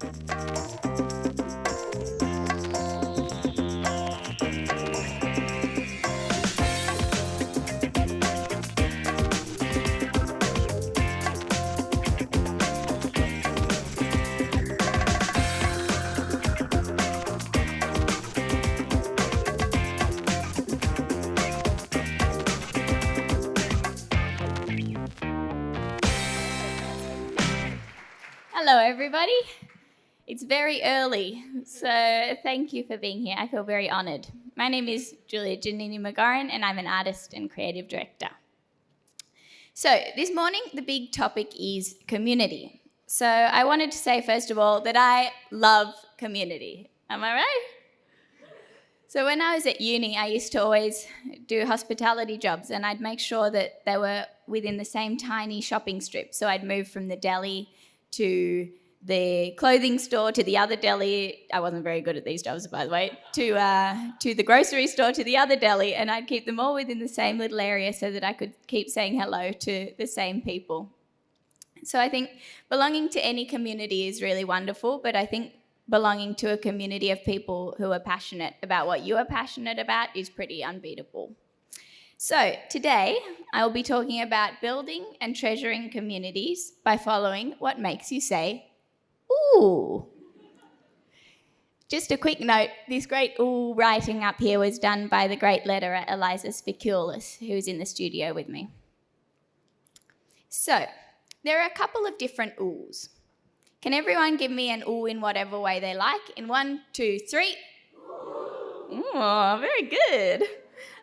Hello, everybody. It's very early, so thank you for being here. I feel very honoured. My name is Giulia McGauran, and I'm an artist and creative director. So this morning, the big topic is community. So I wanted to say, first of all, that I love community. Am I right? So when I was at uni, I used to always do hospitality jobs, and I'd make sure that they were within the same tiny shopping strip. So I'd move from the deli to the clothing store, to the other deli. I wasn't very good at these jobs, by the way. To the grocery store, to the other deli, and I'd keep them all within the same little area so that I could keep saying hello to the same people. So I think belonging to any community is really wonderful, but I think belonging to a community of people who are passionate about what you are passionate about is pretty unbeatable. So today, I will be talking about building and treasuring communities by following what makes you say, ooh. Just a quick note, this great ooh writing up here was done by the great letterer Eliza Spikulis, who's in the studio with me. So, there are a couple of different oohs. Can everyone give me an ooh in whatever way they like? In 1, 2, 3. Oh, very good.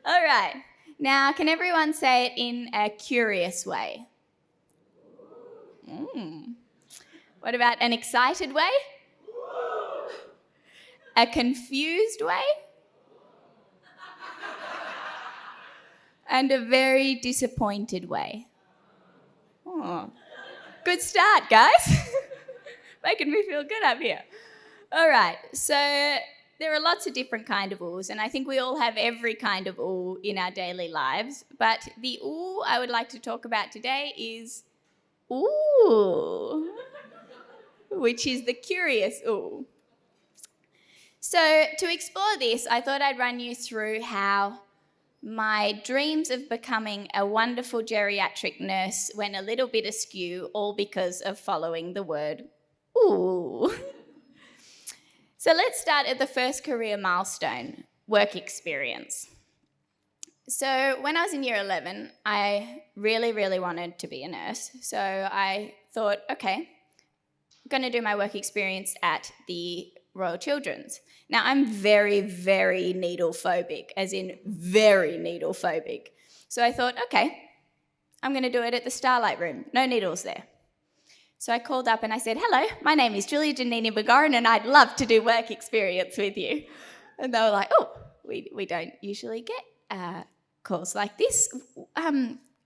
All right. Now, can everyone say it in a curious way? What about an excited way? A confused way? And a very disappointed way? Oh, good start, guys. Making me feel good up here. All right, so there are lots of different kind of oohs, and I think we all have every kind of ooh in our daily lives, but the ooh I would like to talk about today is ooh, which is the curious ooh. So to explore this, I thought I'd run you through how my dreams of becoming a wonderful geriatric nurse went a little bit askew, all because of following the word ooh. So let's start at the first career milestone, work experience. So when I was in year 11, I really, really wanted to be a nurse. So I thought, okay, I'm going to do my work experience at the Royal Children's. Now, I'm very, very needle phobic, as in very needle phobic. So I thought, okay, I'm going to do it at the Starlight Room. No needles there. So I called up and I said, hello, my name is Giulia McGauran and I'd love to do work experience with you. And they were like, oh, we don't usually get calls like this.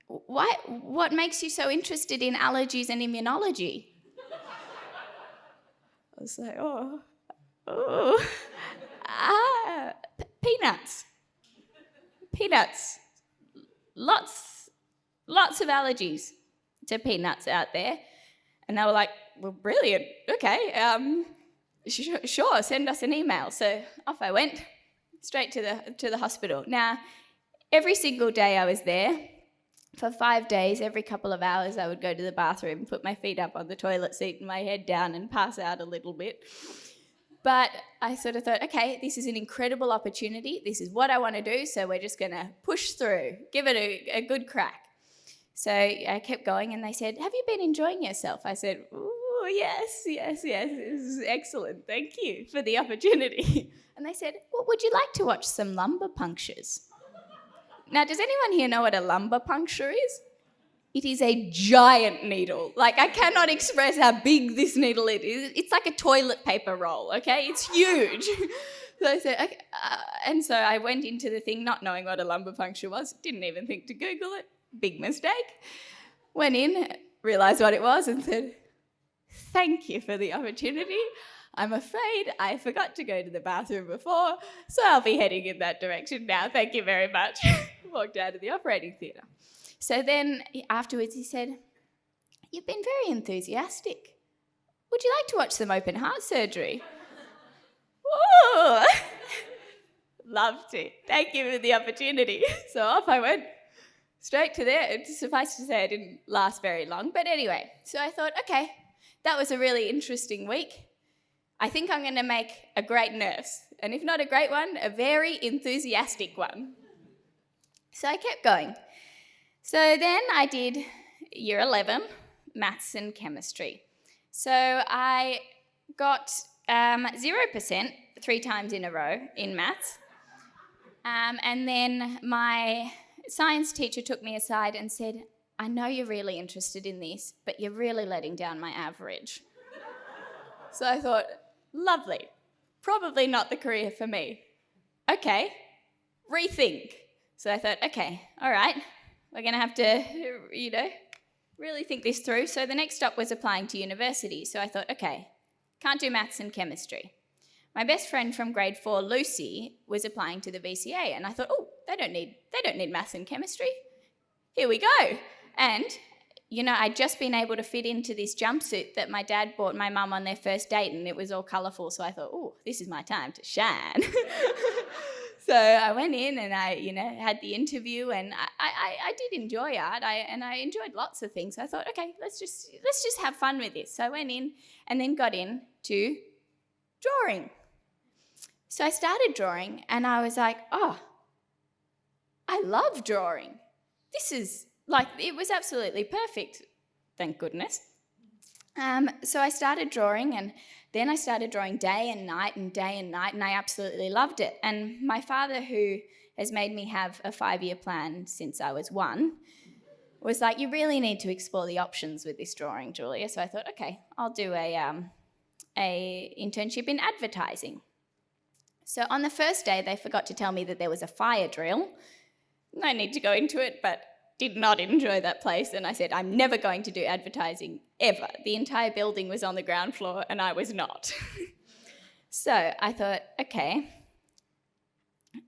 What makes you so interested in allergies and immunology? I was like, peanuts. Peanuts. Lots of allergies to peanuts out there. And they were like, well, brilliant, okay, sure, send us an email. So off I went, straight to the hospital. Now, every single day I was there, for 5 days, every couple of hours I would go to the bathroom, put my feet up on the toilet seat and my head down and pass out a little bit. But I sort of thought, okay, this is an incredible opportunity. This is what I want to do, so we're just going to push through, give it a good crack. So I kept going and they said, have you been enjoying yourself? I said, ooh, yes, this is excellent. Thank you for the opportunity. And they said, well, would you like to watch some lumbar punctures? Now, does anyone here know what a lumbar puncture is? It is a giant needle. Like, I cannot express how big this needle is. It's like a toilet paper roll, okay? It's huge. So I said, okay. And so I went into the thing not knowing what a lumbar puncture was. Didn't even think to Google it. Big mistake. Went in, realised what it was and said, thank you for the opportunity. I'm afraid I forgot to go to the bathroom before, so I'll be heading in that direction now. Thank you very much. Walked out of the operating theatre. So then afterwards he said, you've been very enthusiastic. would you like to watch some open heart surgery? Ooh. Love to. Thank you for the opportunity. So off I went, straight to there. Suffice to say, I didn't last very long. But anyway, so I thought, okay, that was a really interesting week. I think I'm going to make a great nurse. And if not a great one, a very enthusiastic one. So I kept going. So then I did year 11, maths and chemistry. So I got 0% 3 times in a row in maths. And then my science teacher took me aside and said, I know you're really interested in this, but you're really letting down my average. So I thought, lovely, probably not the career for me. Okay, rethink. So I thought, okay, all right, we're going to have to, really think this through. So the next stop was applying to university. So I thought, okay, can't do maths and chemistry. My best friend from grade 4, Lucy, was applying to the VCA, and I thought, oh, they don't need maths and chemistry. Here we go. And, I'd just been able to fit into this jumpsuit that my dad bought my mum on their first date, and it was all colourful, so I thought, oh, this is my time to shine. So I went in and I, had the interview, and I did enjoy art, and I enjoyed lots of things. So I thought, okay, let's just have fun with this. So I went in and then got into drawing. So I started drawing, and I was like, oh, I love drawing. This is it was absolutely perfect, thank goodness. So I started drawing, and then I started drawing day and night, and I absolutely loved it. And my father, who has made me have a 5-year plan since I was 1, was like, you really need to explore the options with this drawing, Giulia. So I thought, okay, I'll do a internship in advertising. So on the first day, they forgot to tell me that there was a fire drill. No need to go into it, but did not enjoy that place. And I said, I'm never going to do advertising, ever. The entire building was on the ground floor, and I was not. So I thought, okay,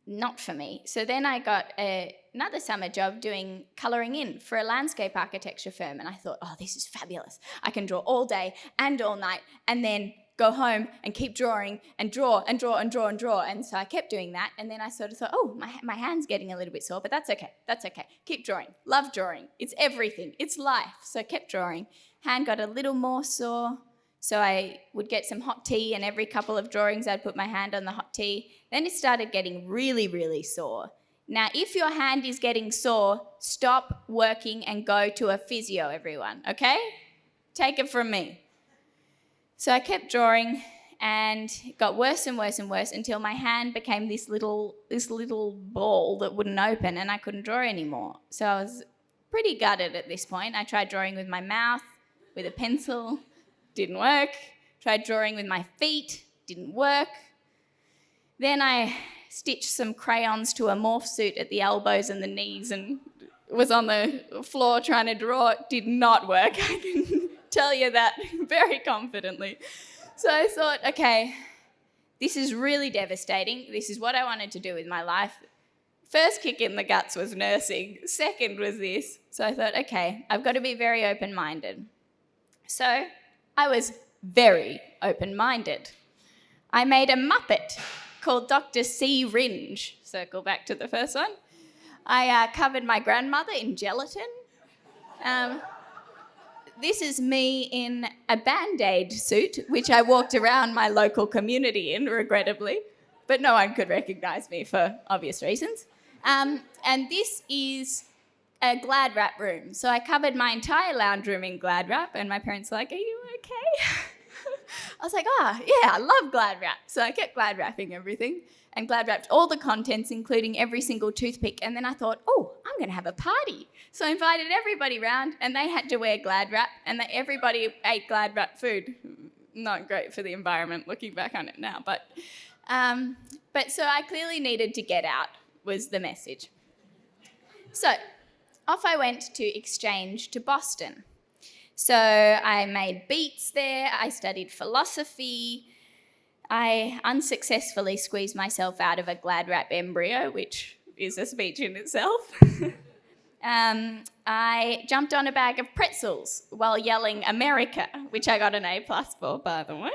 not for me. So then I got another summer job doing colouring in for a landscape architecture firm. And I thought, oh, this is fabulous. I can draw all day and all night, and then go home and keep drawing and draw and draw and draw and draw. And so I kept doing that. And then I sort of thought, oh, my hand's getting a little bit sore, but that's okay. That's okay. Keep drawing. Love drawing. It's everything. It's life. So I kept drawing. Hand got a little more sore. So I would get some hot tea, and every couple of drawings I'd put my hand on the hot tea. Then it started getting really, really sore. Now, if your hand is getting sore, stop working and go to a physio, everyone, okay? Take it from me. So I kept drawing, and it got worse and worse and worse until my hand became this little ball that wouldn't open, and I couldn't draw anymore. So I was pretty gutted at this point. I tried drawing with my mouth, with a pencil, didn't work. Tried drawing with my feet, didn't work. Then I stitched some crayons to a morph suit at the elbows and the knees, and was on the floor trying to draw. It did not work. I can tell you that very confidently. So I thought, okay, this is really devastating. This is what I wanted to do with my life. First kick in the guts was nursing. Second was this. So I thought, okay, I've got to be very open-minded. So I was very open-minded. I made a Muppet called Dr. C. Ringe. Circle back to the first one. I covered my grandmother in gelatin. This is me in a Band-Aid suit, which I walked around my local community in, regrettably, but no one could recognise me for obvious reasons. And this is a Glad Wrap room. So I covered my entire lounge room in Glad Wrap, and my parents were like, are you okay? I was like, yeah, I love Glad Wrap. So I kept Glad Wrapping everything, and Glad Wrapped all the contents, including every single toothpick. And then I thought, oh, I'm going to have a party. So I invited everybody round, and they had to wear Glad Wrap, and everybody ate Glad Wrap food. Not great for the environment, looking back on it now. But so I clearly needed to get out, was the message. So off I went to exchange to Boston. So I made beats there, I studied philosophy, I unsuccessfully squeezed myself out of a Glad Wrap embryo, which is a speech in itself. I jumped on a bag of pretzels while yelling America, which I got an A+ for, by the way.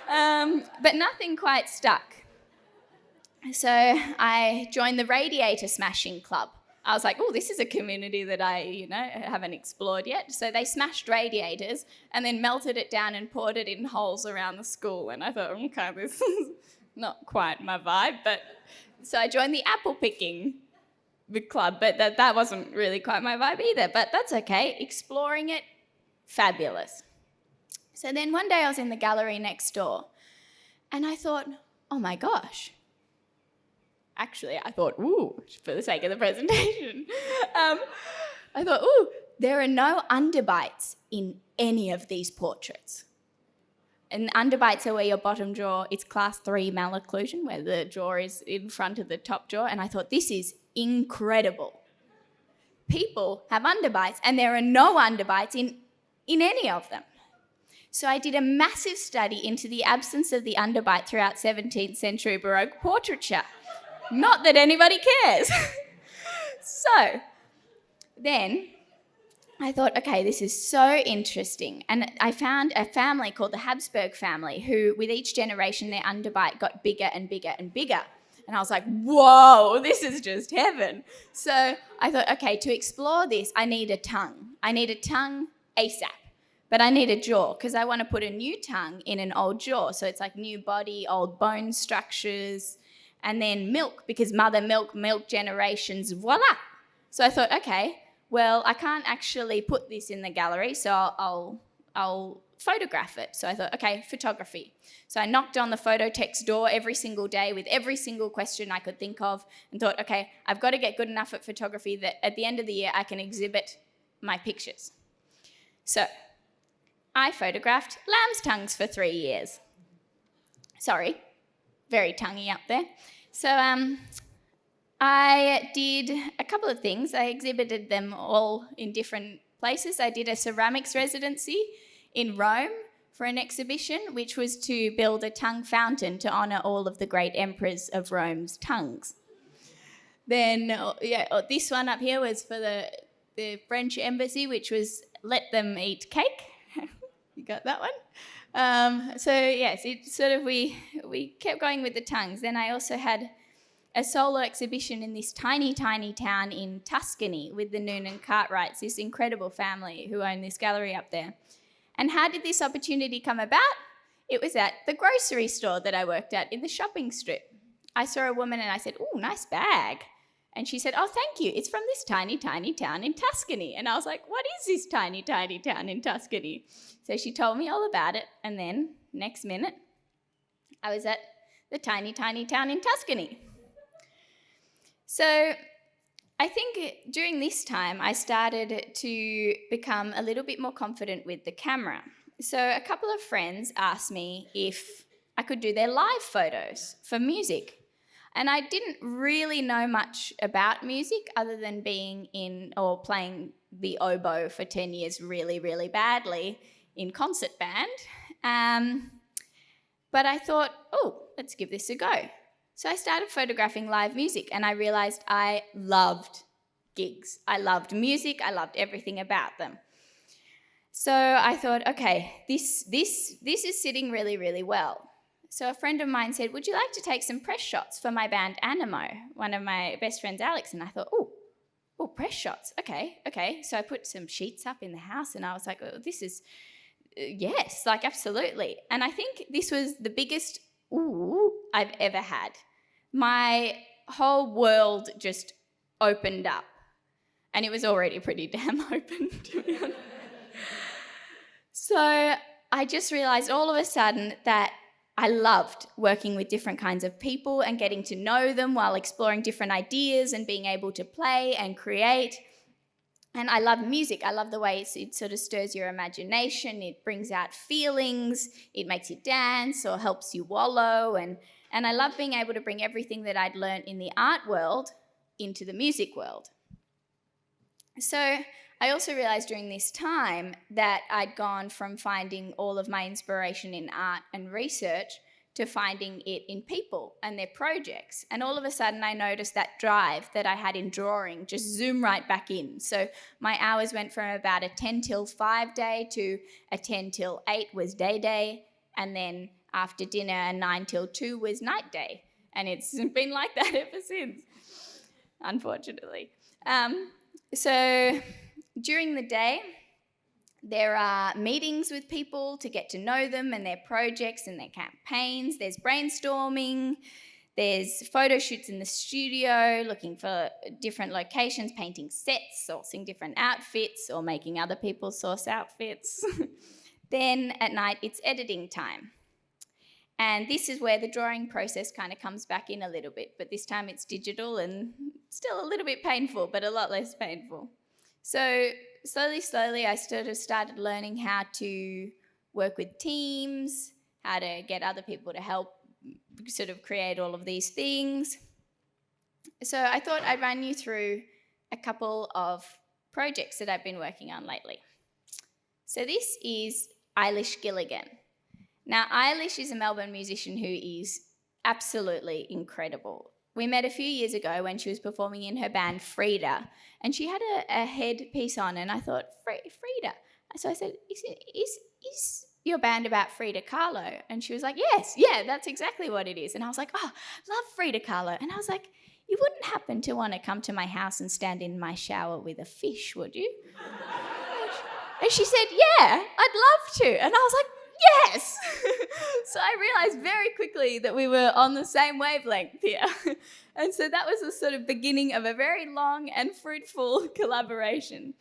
But nothing quite stuck. So I joined the radiator smashing club. I was like, oh, this is a community that I, haven't explored yet. So they smashed radiators and then melted it down and poured it in holes around the school. And I thought, okay, this is not quite my vibe. But so I joined the apple picking club, but that wasn't really quite my vibe either. But that's okay. Exploring it, fabulous. So then one day I was in the gallery next door and I thought, oh my gosh. Actually, I thought, ooh, for the sake of the presentation. I thought, ooh, there are no underbites in any of these portraits. And underbites are where your bottom jaw, it's class 3 malocclusion, where the jaw is in front of the top jaw. And I thought, this is incredible. People have underbites and there are no underbites in any of them. So I did a massive study into the absence of the underbite throughout 17th century Baroque portraiture. Not that anybody cares. So then I thought, okay, this is so interesting. And I found a family called the Habsburg family who, with each generation, their underbite got bigger and bigger and bigger. And I was like, whoa, this is just heaven. So I thought, okay, to explore this, I need a tongue. I need a tongue ASAP. But I need a jaw because I want to put a new tongue in an old jaw. So it's like new body, old bone structures, and then milk, because mother milk generations, voila. So I thought, okay, well, I can't actually put this in the gallery, so I'll photograph it. So I thought, okay, photography. So I knocked on the phototext door every single day with every single question I could think of and thought, okay, I've got to get good enough at photography that at the end of the year I can exhibit my pictures. So I photographed lamb's tongues for 3 years. Sorry, very tonguey up there. So I did a couple of things. I exhibited them all in different places. I did a ceramics residency in Rome for an exhibition, which was to build a tongue fountain to honour all of the great emperors of Rome's tongues. Then, this one up here was for the French embassy, which was let them eat cake. You got that one? So yes, it sort of we kept going with the tongues. Then I also had a solo exhibition in this tiny, tiny town in Tuscany with the Noonan Cartwrights, this incredible family who own this gallery up there. And how did this opportunity come about? It was at the grocery store that I worked at in the shopping strip. I saw a woman and I said, "Ooh, nice bag." And she said, "Oh, thank you. It's from this tiny, tiny town in Tuscany." And I was like, "What is this tiny, tiny town in Tuscany?" So she told me all about it. And then next minute, I was at the tiny, tiny town in Tuscany. So I think during this time, I started to become a little bit more confident with the camera. So a couple of friends asked me if I could do their live photos for music. And I didn't really know much about music other than being in or playing the oboe for 10 years really, really badly in concert band. But I thought, let's give this a go. So I started photographing live music and I realised I loved gigs. I loved music. I loved everything about them. So I thought, okay, this is sitting really, really well. So a friend of mine said, "Would you like to take some press shots for my band Animo?" One of my best friends, Alex, and I thought, oh, press shots. Okay. So I put some sheets up in the house and I was like, oh, this is, yes, like absolutely. And I think this was the biggest ooh I've ever had. My whole world just opened up. And it was already pretty damn open, to be honest. So I just realised all of a sudden that I loved working with different kinds of people and getting to know them while exploring different ideas and being able to play and create. And I love music. I love the way it sort of stirs your imagination. It brings out feelings. It makes you dance or helps you wallow. And I love being able to bring everything that I'd learned in the art world into the music world. So I also realised during this time that I'd gone from finding all of my inspiration in art and research to finding it in people and their projects. And all of a sudden I noticed that drive that I had in drawing just zoom right back in. So my hours went from about a 10 till 5 day to a 10 till 8 was day, and then after dinner a 9 till 2 was night day. And it's been like that ever since, unfortunately. So during the day, there are meetings with people to get to know them and their projects and their campaigns. There's brainstorming. There's photo shoots in the studio, looking for different locations, painting sets, sourcing different outfits, or making other people source outfits. Then at night, it's editing time. And this is where the drawing process kind of comes back in a little bit, but this time it's digital and still a little bit painful, but a lot less painful. So slowly, I started learning how to work with teams, how to get other people to help sort of create all of these things. So I thought I'd run you through a couple of projects that I've been working on lately. So this is Eilish Gilligan. Now, Eilish is a Melbourne musician who is absolutely incredible. We met a few years ago when she was performing in her band Frida, and she had a headpiece on, and I thought, Frida. So I said, is your band about Frida Kahlo? And she was like, yes, yeah, that's exactly what it is. And I was like, oh, love Frida Kahlo. And I was like, you wouldn't happen to want to come to my house and stand in my shower with a fish, would you? And she said, yeah, I'd love to. And I was like, yes! So I realised very quickly that we were on the same wavelength here. And so that was the sort of beginning of a very long and fruitful collaboration.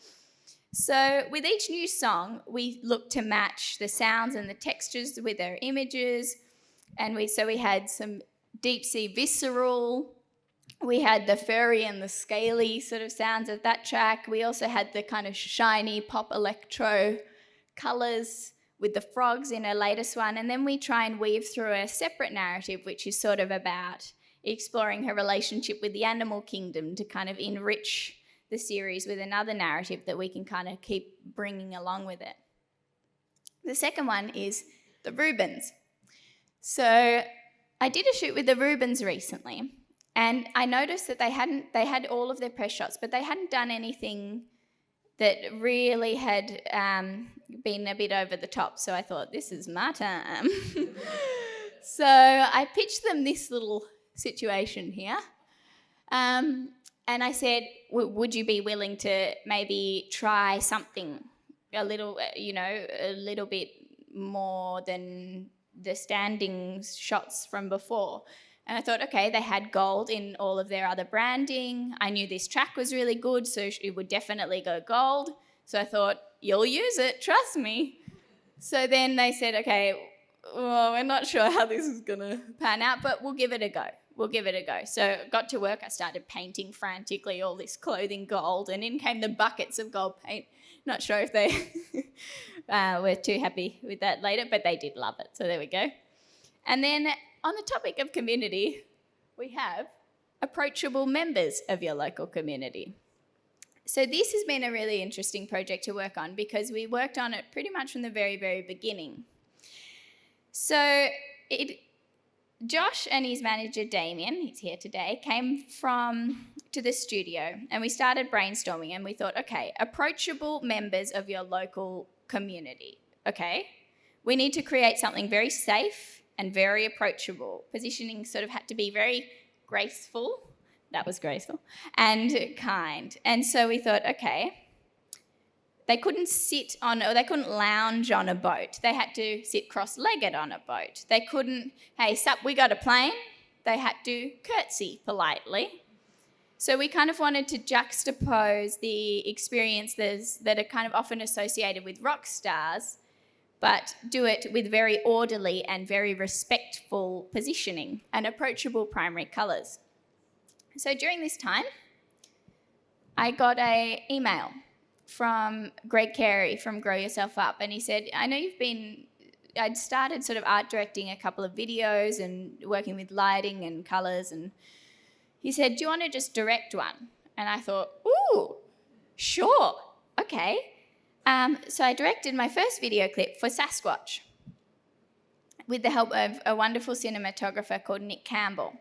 So with each new song, we looked to match the sounds and the textures with our images. And we had some deep sea visceral. We had the furry and the scaly sort of sounds of that track. We also had the kind of shiny pop electro colours with the frogs in her latest one. And then we try and weave through a separate narrative, which is sort of about exploring her relationship with the animal kingdom to kind of enrich the series with another narrative that we can kind of keep bringing along with it. The second one is the Rubens. So I did a shoot with the Rubens recently, and I noticed that they had all of their press shots, but they hadn't done anything that really had been a bit over the top. So I thought, this is my time. So I pitched them this little situation here. And I said, would you be willing to maybe try something a little bit more than the standing shots from before? And I thought, okay, they had gold in all of their other branding. I knew this track was really good, so it would definitely go gold. So I thought, you'll use it, trust me. So then they said, okay, well, we're not sure how this is going to pan out, but we'll give it a go. So got to work. I started painting frantically all this clothing gold, and in came the buckets of gold paint. Not sure if they were too happy with that later, but they did love it. So there we go. And then on the topic of community, we have approachable members of your local community. So this has been a really interesting project to work on because we worked on it pretty much from the very, very beginning. So Josh and his manager Damien, he's here today, came to the studio, and we started brainstorming, and we thought, okay, approachable members of your local community. Okay, we need to create something very safe and very approachable. Positioning sort of had to be very graceful. That was graceful. And kind. And so we thought, okay, they couldn't lounge on a boat. They had to sit cross-legged on a boat. They couldn't, hey, sup, we got a plane. They had to curtsy politely. So we kind of wanted to juxtapose the experiences that are kind of often associated with rock stars, but do it with very orderly and very respectful positioning and approachable primary colours. So during this time, I got an email from Greg Carey from Grow Yourself Up, and he said, I know I'd started sort of art directing a couple of videos and working with lighting and colours, and he said, do you want to just direct one? And I thought, ooh, sure, okay. So I directed my first video clip for Sasquatch. with the help of a wonderful cinematographer called Nick Campbell.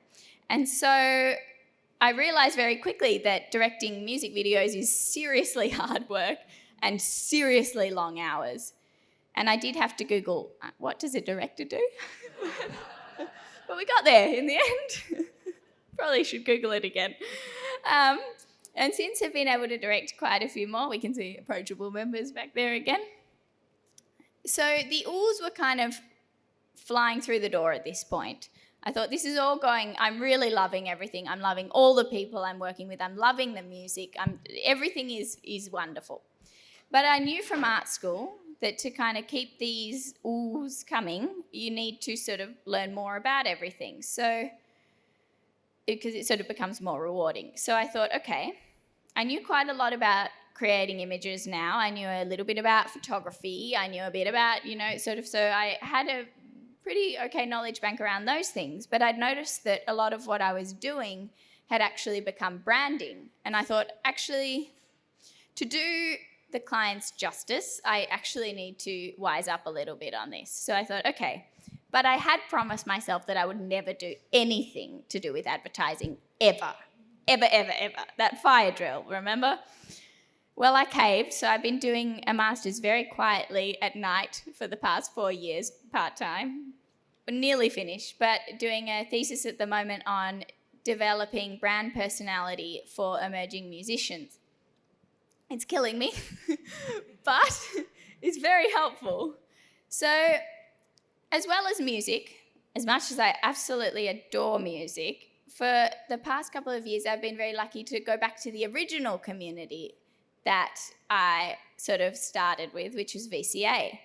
And so I realised very quickly that directing music videos is seriously hard work and seriously long hours. And I did have to Google, what does a director do? But we got there in the end. Probably should Google it again. And since I've been able to direct quite a few more, we can see approachable members back there again. So the Ooohs were kind of flying through the door at this point. I thought, this is all going, I'm really loving everything. I'm loving all the people I'm working with. I'm loving the music. Everything is wonderful. But I knew from art school that to kind of keep these Ooohs coming, you need to sort of learn more about everything. So, because it sort of becomes more rewarding. So I thought, okay, I knew quite a lot about creating images now. I knew a little bit about photography. I knew a bit about, so I had a pretty okay knowledge bank around those things. But I'd noticed that a lot of what I was doing had actually become branding. And I thought, actually, to do the clients justice, I actually need to wise up a little bit on this. So I thought, okay, but I had promised myself that I would never do anything to do with advertising ever. Ever, ever, ever. That fire drill, remember? Well, I caved, so I've been doing a master's very quietly at night for the past 4 years, part-time. We're nearly finished, but doing a thesis at the moment on developing brand personality for emerging musicians. It's killing me, but it's very helpful. So, as well as music, as much as I absolutely adore music, for the past couple of years I've been very lucky to go back to the original community that I sort of started with, which is VCA.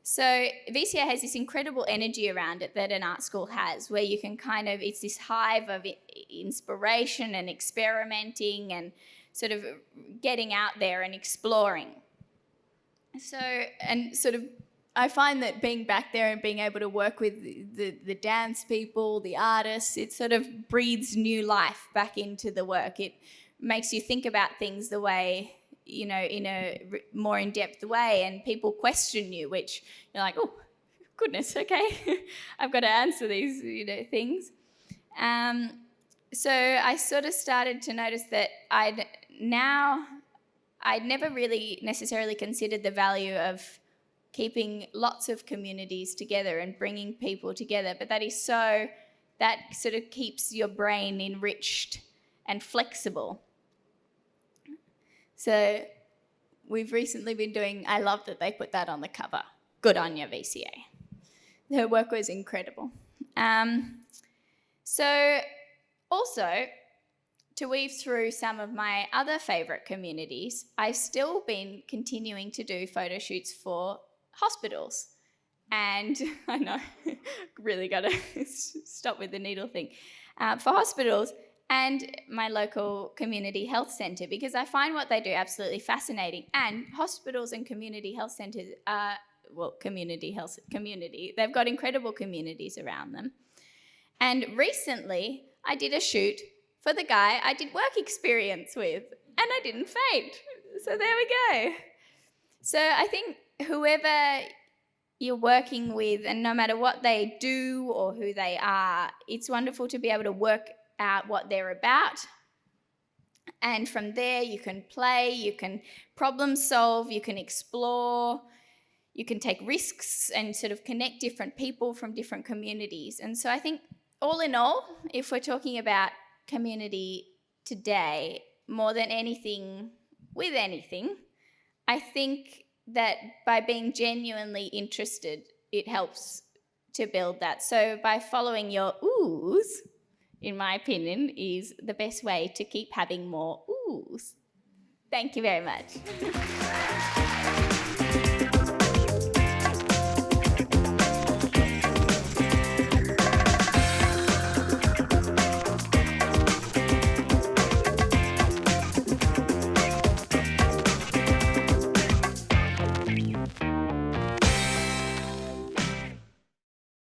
So VCA has this incredible energy around it that an art school has, where you can it's this hive of inspiration and experimenting and sort of getting out there and exploring. So, and sort of I find that being back there and being able to work with the dance people, the artists, it sort of breathes new life back into the work. It makes you think about things the way, in a more in-depth way, and people question you, which you're like, oh, goodness, okay, I've got to answer these, things. So I sort of started to notice that I'd never really necessarily considered the value of keeping lots of communities together and bringing people together, but that sort of keeps your brain enriched and flexible. So we've recently been doing, I love that they put that on the cover. Good on you, VCA. Her work was incredible. So also, to weave through some of my other favourite communities, I've still been continuing to do photo shoots for hospitals. And I know, really got to stop with the needle thing. For hospitals and my local community health centre, because I find what they do absolutely fascinating. And hospitals and community health centres are, community. They've got incredible communities around them. And recently, I did a shoot for the guy I did work experience with, and I didn't faint. So there we go. So I think whoever you're working with, and no matter what they do or who they are, it's wonderful to be able to work out what they're about. And from there, you can play, you can problem solve, you can explore, you can take risks and sort of connect different people from different communities. And so I think all in all, if we're talking about community today, more than anything, with anything, I think that by being genuinely interested, it helps to build that. So by following your Ooohs, in my opinion, is the best way to keep having more Ooohs. Thank you very much.